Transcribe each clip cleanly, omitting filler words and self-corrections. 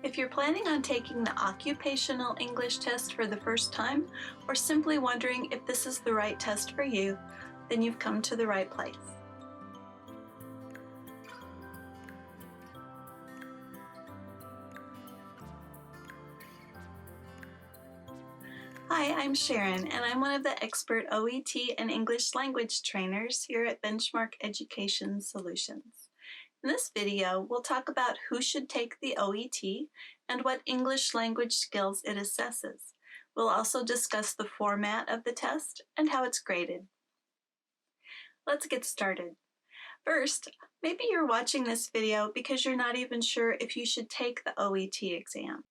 If you're planning on taking the Occupational English test for the first time, or simply wondering if this is the right test for you, then you've come to the right place. Hi, I'm Sharon, and I'm one of the expert OET and English language trainers here at Benchmark Education Solutions. In this video, we'll talk about who should take the OET and what English language skills it assesses. We'll also discuss the format of the test and how it's graded. Let's get started. First, maybe you're watching this video because you're not even sure if you should take the OET exam.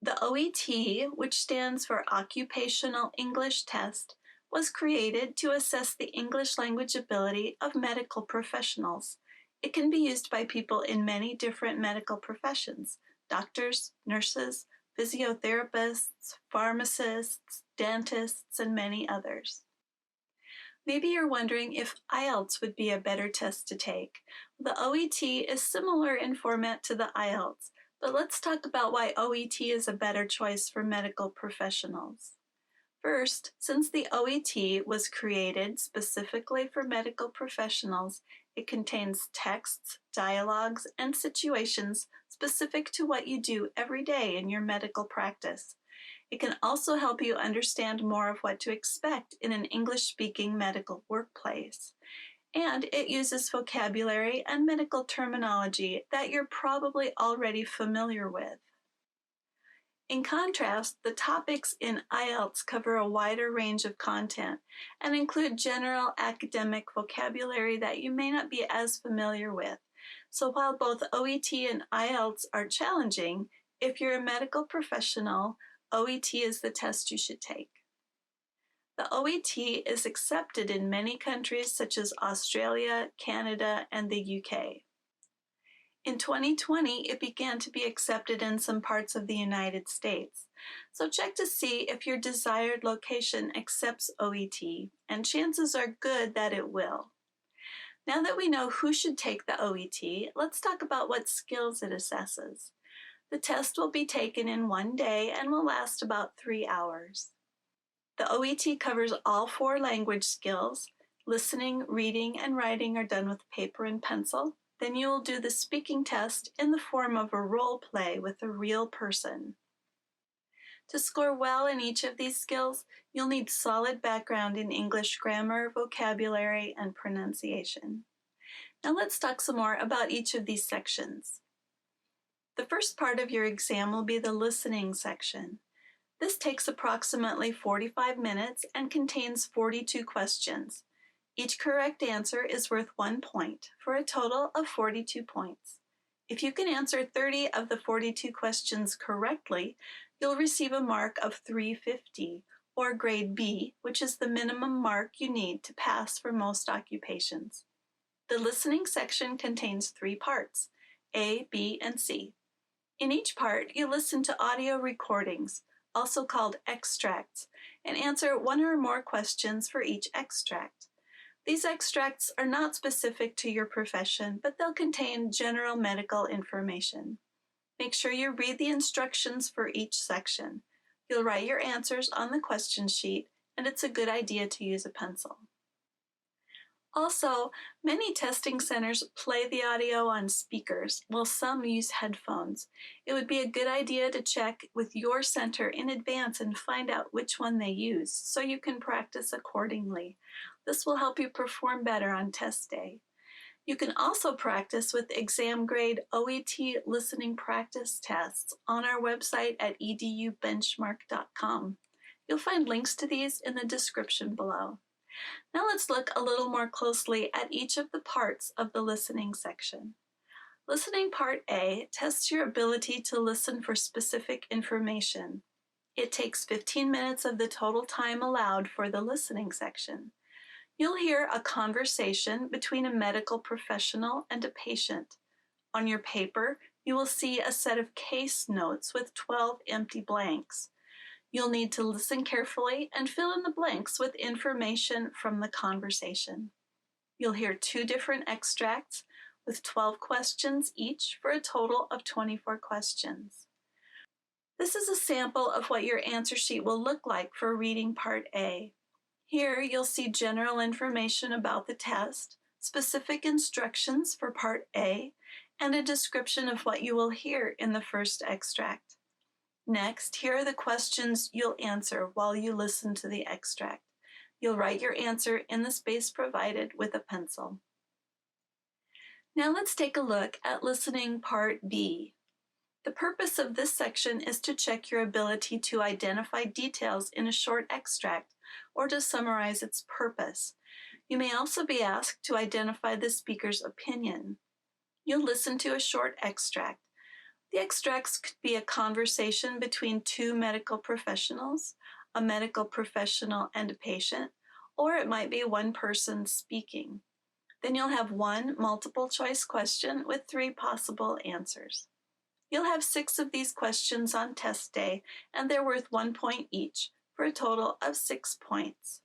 The OET, which stands for Occupational English Test, was created to assess the English language ability of medical professionals. It can be used by people in many different medical professions: doctors, nurses, physiotherapists, pharmacists, dentists, and many others. Maybe you're wondering if IELTS would be a better test to take. The OET is similar in format to the IELTS, but let's talk about why OET is a better choice for medical professionals. First, since the OET was created specifically for medical professionals, it contains texts, dialogues, and situations specific to what you do every day in your medical practice. It can also help you understand more of what to expect in an English-speaking medical workplace. And it uses vocabulary and medical terminology that you're probably already familiar with. In contrast, the topics in IELTS cover a wider range of content and include general academic vocabulary that you may not be as familiar with. So while both OET and IELTS are challenging, if you're a medical professional, OET is the test you should take. The OET is accepted in many countries such as Australia, Canada, and the UK. In 2020, it began to be accepted in some parts of the United States. So check to see if your desired location accepts OET, and chances are good that it will. Now that we know who should take the OET, let's talk about what skills it assesses. The test will be taken in one day and will last about 3 hours. The OET covers all 4 language skills. Listening, reading, and writing are done with paper and pencil. Then you will do the speaking test in the form of a role play with a real person. To score well in each of these skills, you'll need solid background in English grammar, vocabulary, and pronunciation. Now let's talk some more about each of these sections. The first part of your exam will be the listening section. This takes approximately 45 minutes and contains 42 questions. Each correct answer is worth 1 point, for a total of 42 points. If you can answer 30 of the 42 questions correctly, you'll receive a mark of 350, or grade B, which is the minimum mark you need to pass for most occupations. The listening section contains 3 parts, A, B, and C. In each part, you listen to audio recordings, also called extracts, and answer 1 or more questions for each extract. These extracts are not specific to your profession, but they'll contain general medical information. Make sure you read the instructions for each section. You'll write your answers on the question sheet, and it's a good idea to use a pencil. Also, many testing centers play the audio on speakers, while some use headphones. It would be a good idea to check with your center in advance and find out which one they use, so you can practice accordingly. This will help you perform better on test day. You can also practice with exam-grade OET listening practice tests on our website at edubenchmark.com. You'll find links to these in the description below. Now let's look a little more closely at each of the parts of the listening section. Listening Part A tests your ability to listen for specific information. It takes 15 minutes of the total time allowed for the listening section. You'll hear a conversation between a medical professional and a patient. On your paper, you will see a set of case notes with 12 empty blanks. You'll need to listen carefully and fill in the blanks with information from the conversation. You'll hear 2 different extracts with 12 questions each for a total of 24 questions. This is a sample of what your answer sheet will look like for reading Part A. Here you'll see general information about the test, specific instructions for Part A, and a description of what you will hear in the first extract. Next, here are the questions you'll answer while you listen to the extract. You'll write your answer in the space provided with a pencil. Now let's take a look at listening Part B. The purpose of this section is to check your ability to identify details in a short extract or to summarize its purpose. You may also be asked to identify the speaker's opinion. You'll listen to a short extract. The extracts could be a conversation between two medical professionals, a medical professional and a patient, or it might be one person speaking. Then you'll have one multiple choice question with 3 possible answers. You'll have 6 of these questions on test day, and they're worth 1 point each, for a total of 6 points.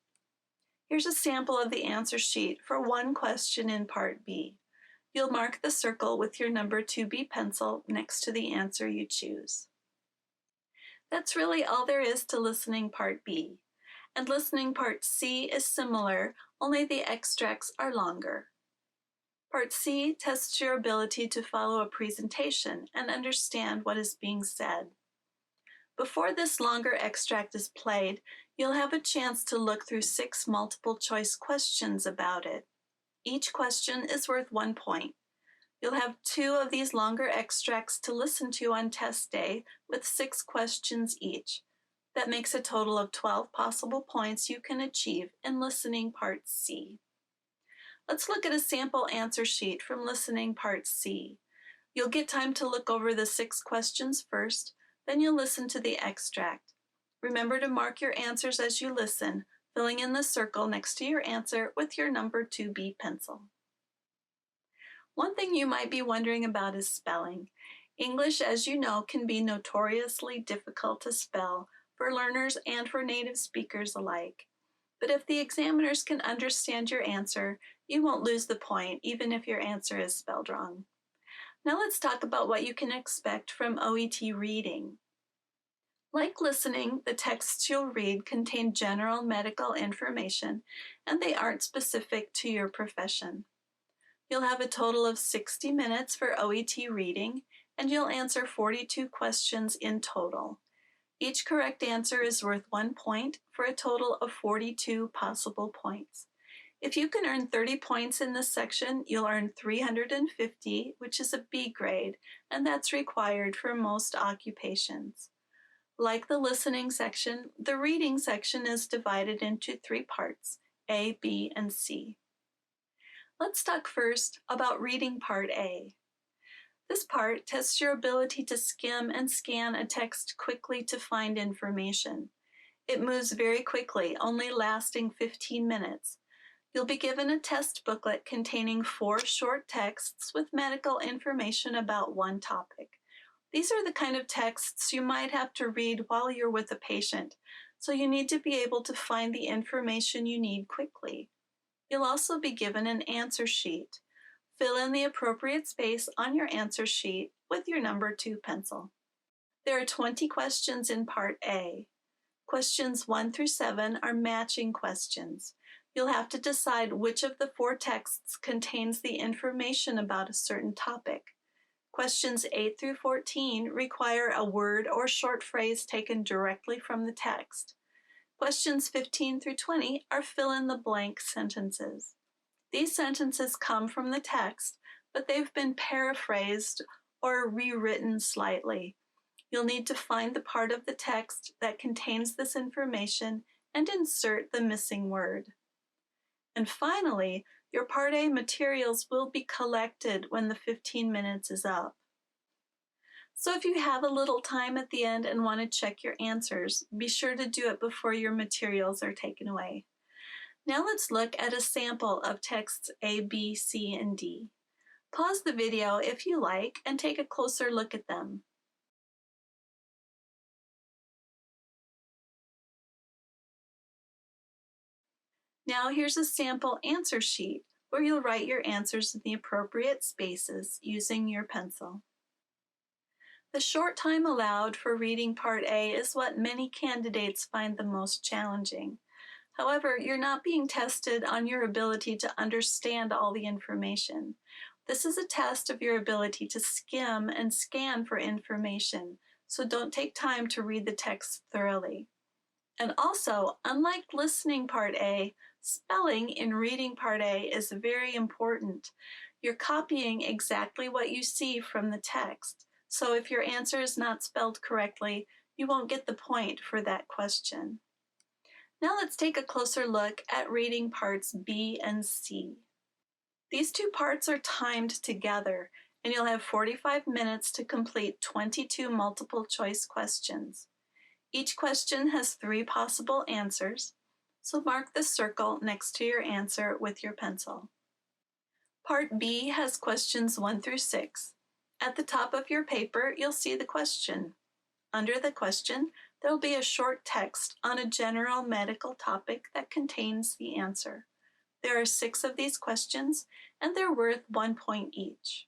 Here's a sample of the answer sheet for one question in Part B. You'll mark the circle with your number 2B pencil next to the answer you choose. That's really all there is to listening Part B. And listening Part C is similar, only the extracts are longer. Part C tests your ability to follow a presentation and understand what is being said. Before this longer extract is played, you'll have a chance to look through 6 multiple choice questions about it. Each question is worth 1 point. You'll have 2 of these longer extracts to listen to on test day with 6 questions each. That makes a total of 12 possible points you can achieve in listening Part C. Let's look at a sample answer sheet from listening Part C. You'll get time to look over the 6 questions first, then you'll listen to the extract. Remember to mark your answers as you listen, filling in the circle next to your answer with your number 2B pencil. One thing you might be wondering about is spelling. English, as you know, can be notoriously difficult to spell for learners and for native speakers alike. But if the examiners can understand your answer, you won't lose the point, even if your answer is spelled wrong. Now let's talk about what you can expect from OET Reading. Like listening, the texts you'll read contain general medical information, and they aren't specific to your profession. You'll have a total of 60 minutes for OET Reading, and you'll answer 42 questions in total. Each correct answer is worth 1 point for a total of 42 possible points. If you can earn 30 points in this section, you'll earn 350, which is a B grade, and that's required for most occupations. Like the listening section, the reading section is divided into 3 parts, A, B, and C. Let's talk first about reading Part A. This part tests your ability to skim and scan a text quickly to find information. It moves very quickly, only lasting 15 minutes. You'll be given a test booklet containing 4 short texts with medical information about one topic. These are the kind of texts you might have to read while you're with a patient, so you need to be able to find the information you need quickly. You'll also be given an answer sheet. Fill in the appropriate space on your answer sheet with your number 2 pencil. There are 20 questions in Part A. Questions 1 through 7 are matching questions. You'll have to decide which of the 4 texts contains the information about a certain topic. Questions 8 through 14 require a word or short phrase taken directly from the text. Questions 15 through 20 are fill-in-the-blank sentences. These sentences come from the text, but they've been paraphrased or rewritten slightly. You'll need to find the part of the text that contains this information and insert the missing word. And finally, your Part A materials will be collected when the 15 minutes is up. So if you have a little time at the end and want to check your answers, be sure to do it before your materials are taken away. Now let's look at a sample of texts A, B, C, and D. Pause the video if you like and take a closer look at them. Now here's a sample answer sheet where you'll write your answers in the appropriate spaces using your pencil. The short time allowed for reading Part A is what many candidates find the most challenging. However, you're not being tested on your ability to understand all the information. This is a test of your ability to skim and scan for information, so don't take time to read the text thoroughly. And also, unlike listening Part A, spelling in reading Part A is very important. You're copying exactly what you see from the text. So if your answer is not spelled correctly, you won't get the point for that question. Now let's take a closer look at reading parts B and C. These two parts are timed together, and you'll have 45 minutes to complete 22 multiple choice questions. Each question has 3 possible answers, so mark the circle next to your answer with your pencil. Part B has questions 1 through 6. At the top of your paper, you'll see the question. Under the question, there'll be a short text on a general medical topic that contains the answer. There are 6 of these questions, and they're worth 1 point each.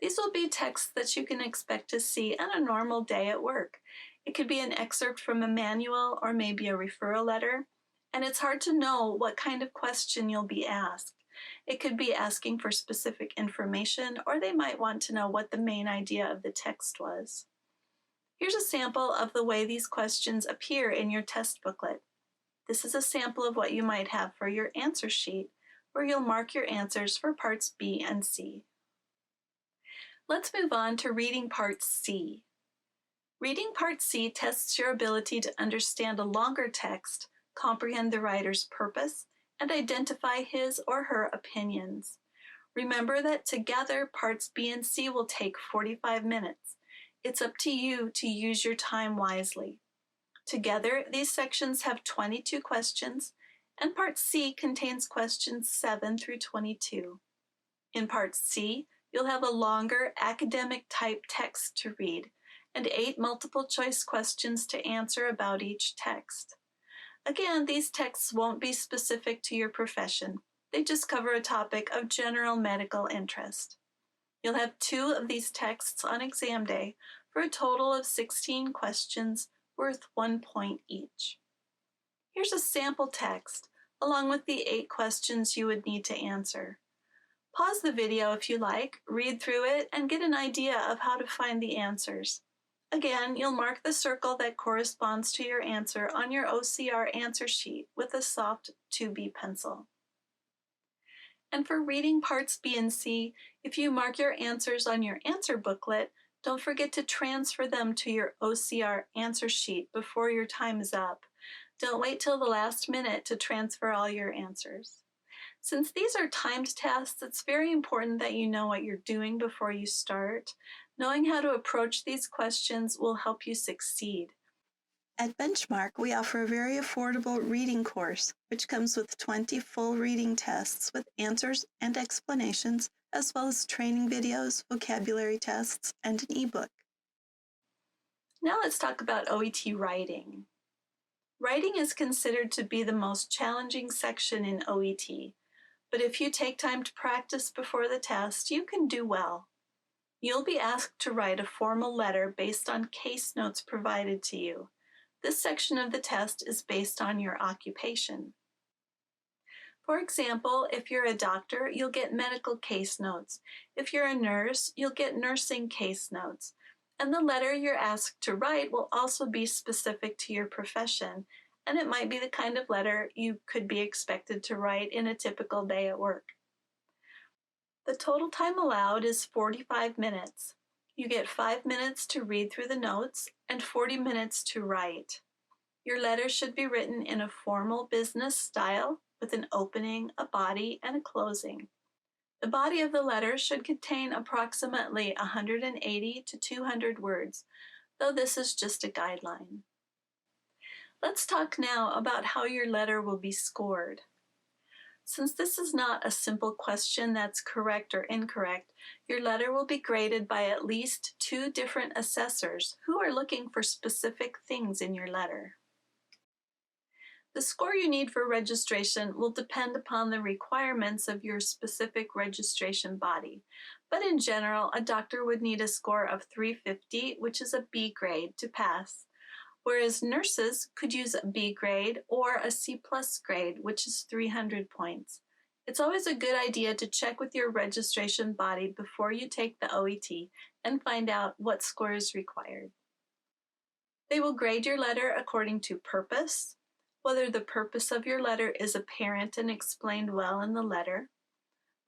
These will be texts that you can expect to see on a normal day at work. It could be an excerpt from a manual or maybe a referral letter, and it's hard to know what kind of question you'll be asked. It could be asking for specific information, or they might want to know what the main idea of the text was. Here's a sample of the way these questions appear in your test booklet. This is a sample of what you might have for your answer sheet, where you'll mark your answers for parts B and C. Let's move on to reading part C. Reading part C tests your ability to understand a longer text, comprehend the writer's purpose, and identify his or her opinions. Remember that together, parts B and C will take 45 minutes. It's up to you to use your time wisely. Together, these sections have 22 questions, and part C contains questions 7 through 22. In part C, you'll have a longer academic-type text to read, and 8 multiple-choice questions to answer about each text. Again, these texts won't be specific to your profession. They just cover a topic of general medical interest. You'll have 2 of these texts on exam day for a total of 16 questions worth 1 point each. Here's a sample text, along with the 8 questions you would need to answer. Pause the video if you like, read through it, and get an idea of how to find the answers. Again, you'll mark the circle that corresponds to your answer on your OCR answer sheet with a soft 2B pencil. And for reading parts B and C, if you mark your answers on your answer booklet, don't forget to transfer them to your OCR answer sheet before your time is up. Don't wait till the last minute to transfer all your answers. Since these are timed tests, it's very important that you know what you're doing before you start. Knowing how to approach these questions will help you succeed. At Benchmark, we offer a very affordable reading course, which comes with 20 full reading tests with answers and explanations, as well as training videos, vocabulary tests, and an ebook. Now let's talk about OET Writing. Writing is considered to be the most challenging section in OET, but if you take time to practice before the test, you can do well. You'll be asked to write a formal letter based on case notes provided to you. This section of the test is based on your occupation. For example, if you're a doctor, you'll get medical case notes. If you're a nurse, you'll get nursing case notes. And the letter you're asked to write will also be specific to your profession, and it might be the kind of letter you could be expected to write in a typical day at work. The total time allowed is 45 minutes. You get 5 minutes to read through the notes and 40 minutes to write. Your letter should be written in a formal business style with an opening, a body, and a closing. The body of the letter should contain approximately 180 to 200 words, though this is just a guideline. Let's talk now about how your letter will be scored. Since this is not a simple question that's correct or incorrect, your letter will be graded by at least 2 different assessors who are looking for specific things in your letter. The score you need for registration will depend upon the requirements of your specific registration body, but in general, a doctor would need a score of 350, which is a B grade, to pass, whereas nurses could use a B grade or a C+ grade, which is 300 points. It's always a good idea to check with your registration body before you take the OET and find out what score is required. They will grade your letter according to purpose, whether the purpose of your letter is apparent and explained well in the letter,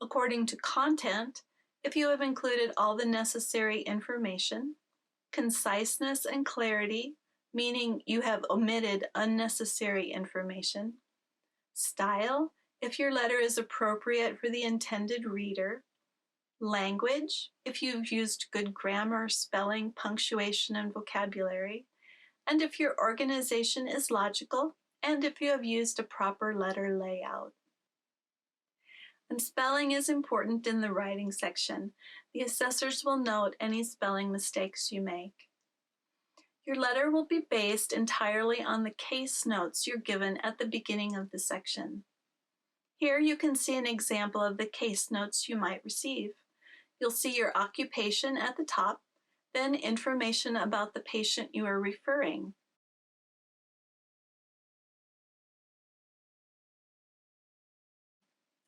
according to content, if you have included all the necessary information, conciseness and clarity, meaning you have omitted unnecessary information, style, if your letter is appropriate for the intended reader, language, if you've used good grammar, spelling, punctuation, and vocabulary, and if your organization is logical, and if you have used a proper letter layout. And spelling is important in the writing section. The assessors will note any spelling mistakes you make. Your letter will be based entirely on the case notes you're given at the beginning of the section. Here you can see an example of the case notes you might receive. You'll see your occupation at the top, then information about the patient you are referring.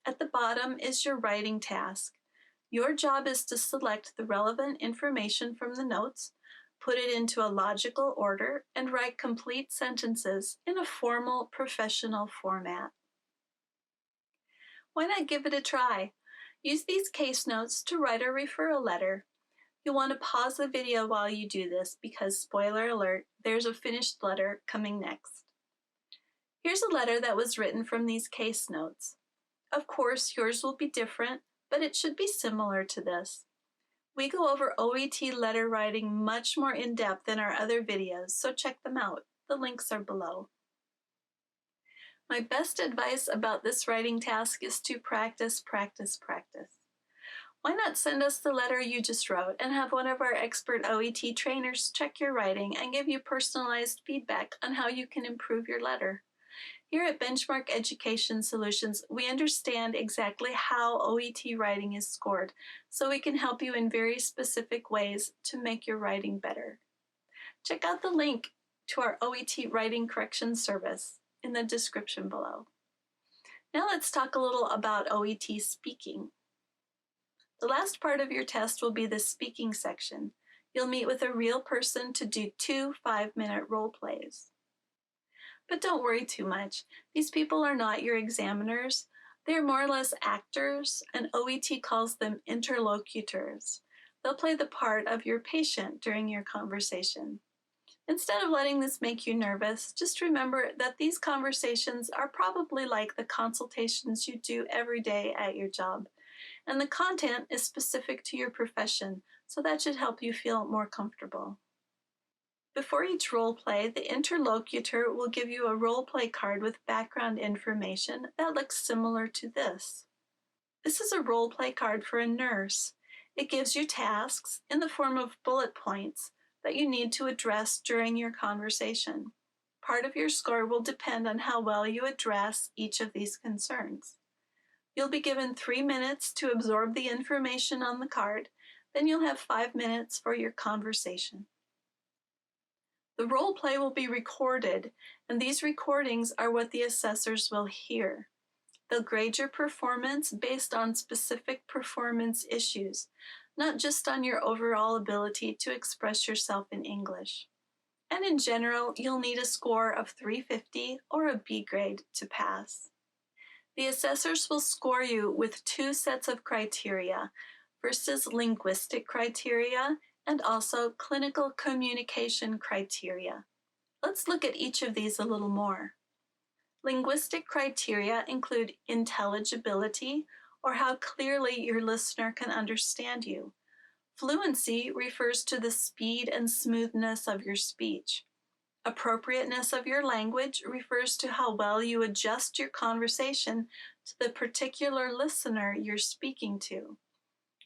At the bottom is your writing task. Your job is to select the relevant information from the notes, put it into a logical order, and write complete sentences in a formal, professional format. Why not give it a try? Use these case notes to write a referral letter. You'll want to pause the video while you do this because, spoiler alert, there's a finished letter coming next. Here's a letter that was written from these case notes. Of course, yours will be different, but it should be similar to this. We go over OET letter writing much more in depth in our other videos, so check them out. The links are below. My best advice about this writing task is to practice, practice, practice. Why not send us the letter you just wrote and have one of our expert OET trainers check your writing and give you personalized feedback on how you can improve your letter? Here at Benchmark Education Solutions, we understand exactly how OET writing is scored, so we can help you in very specific ways to make your writing better. Check out the link to our OET Writing Correction Service in the description below. Now let's talk a little about OET speaking. The last part of your test will be the speaking section. You'll meet with a real person to do 2 5-minute role plays. But don't worry too much. These people are not your examiners. They're more or less actors, and OET calls them interlocutors. They'll play the part of your patient during your conversation. Instead of letting this make you nervous, just remember that these conversations are probably like the consultations you do every day at your job, and the content is specific to your profession, so that should help you feel more comfortable. Before each role play, the interlocutor will give you a role play card with background information that looks similar to this. This is a role play card for a nurse. It gives you tasks in the form of bullet points that you need to address during your conversation. Part of your score will depend on how well you address each of these concerns. You'll be given 3 minutes to absorb the information on the card, then you'll have 5 minutes for your conversation. The role play will be recorded, and these recordings are what the assessors will hear. They'll grade your performance based on specific performance issues, not just on your overall ability to express yourself in English. And in general, you'll need a score of 350 or a B grade to pass. The assessors will score you with 2 sets of criteria versus linguistic criteria and also clinical communication criteria. Let's look at each of these a little more. Linguistic criteria include intelligibility, or how clearly your listener can understand you. Fluency refers to the speed and smoothness of your speech. Appropriateness of your language refers to how well you adjust your conversation to the particular listener you're speaking to.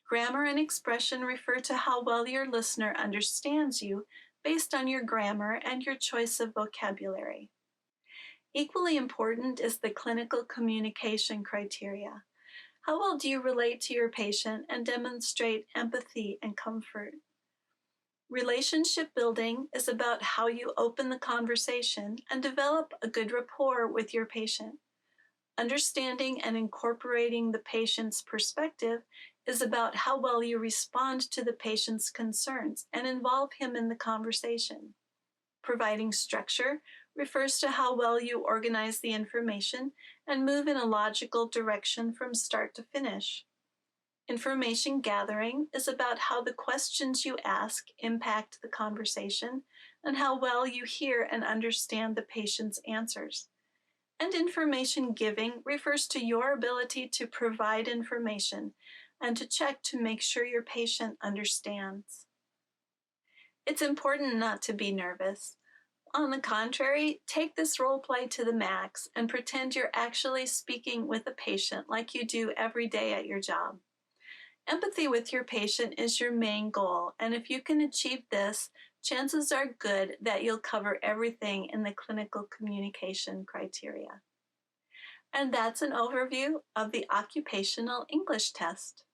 Grammar and expression refer to how well your listener understands you based on your grammar and your choice of vocabulary. Equally important is the clinical communication criteria. How well do you relate to your patient and demonstrate empathy and comfort? Relationship building is about how you open the conversation and develop a good rapport with your patient. Understanding and incorporating the patient's perspective is about how well you respond to the patient's concerns and involve him in the conversation. Providing structure refers to how well you organize the information and move in a logical direction from start to finish. Information gathering is about how the questions you ask impact the conversation and how well you hear and understand the patient's answers. And information giving refers to your ability to provide information and to check to make sure your patient understands. It's important not to be nervous. On the contrary, take this role play to the max and pretend you're actually speaking with a patient like you do every day at your job. Empathy with your patient is your main goal, and if you can achieve this, chances are good that you'll cover everything in the clinical communication criteria. And that's an overview of the Occupational English test.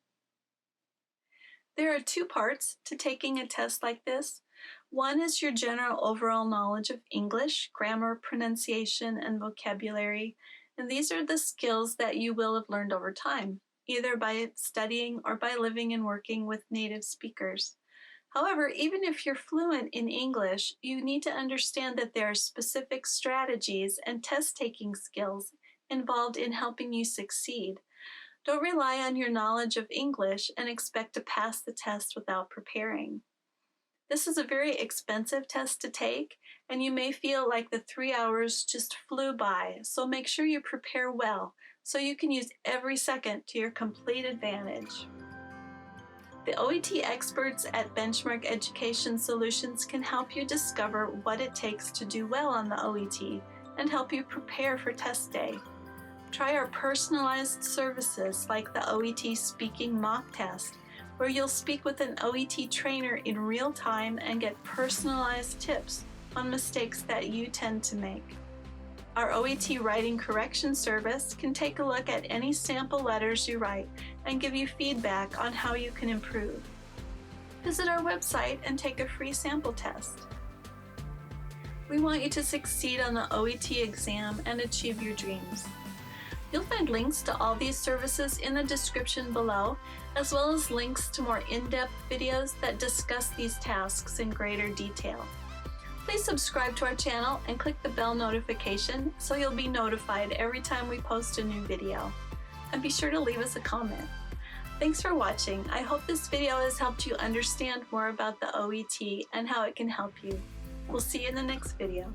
There are two parts to taking a test like this. One is your general overall knowledge of English, grammar, pronunciation, and vocabulary, and these are the skills that you will have learned over time, either by studying or by living and working with native speakers. However, even if you're fluent in English, you need to understand that there are specific strategies and test-taking skills involved in helping you succeed. Don't rely on your knowledge of English and expect to pass the test without preparing. This is a very expensive test to take, and you may feel like the 3 hours just flew by, so make sure you prepare well so you can use every second to your complete advantage. The OET experts at Benchmark Education Solutions can help you discover what it takes to do well on the OET and help you prepare for test day. Try our personalized services like the OET Speaking Mock Test, where you'll speak with an OET trainer in real time and get personalized tips on mistakes that you tend to make. Our OET Writing Correction Service can take a look at any sample letters you write and give you feedback on how you can improve. Visit our website and take a free sample test. We want you to succeed on the OET exam and achieve your dreams. You'll find links to all these services in the description below, as well as links to more in-depth videos that discuss these tasks in greater detail. Please subscribe to our channel and click the bell notification so you'll be notified every time we post a new video. And be sure to leave us a comment. Thanks for watching. I hope this video has helped you understand more about the OET and how it can help you. We'll see you in the next video.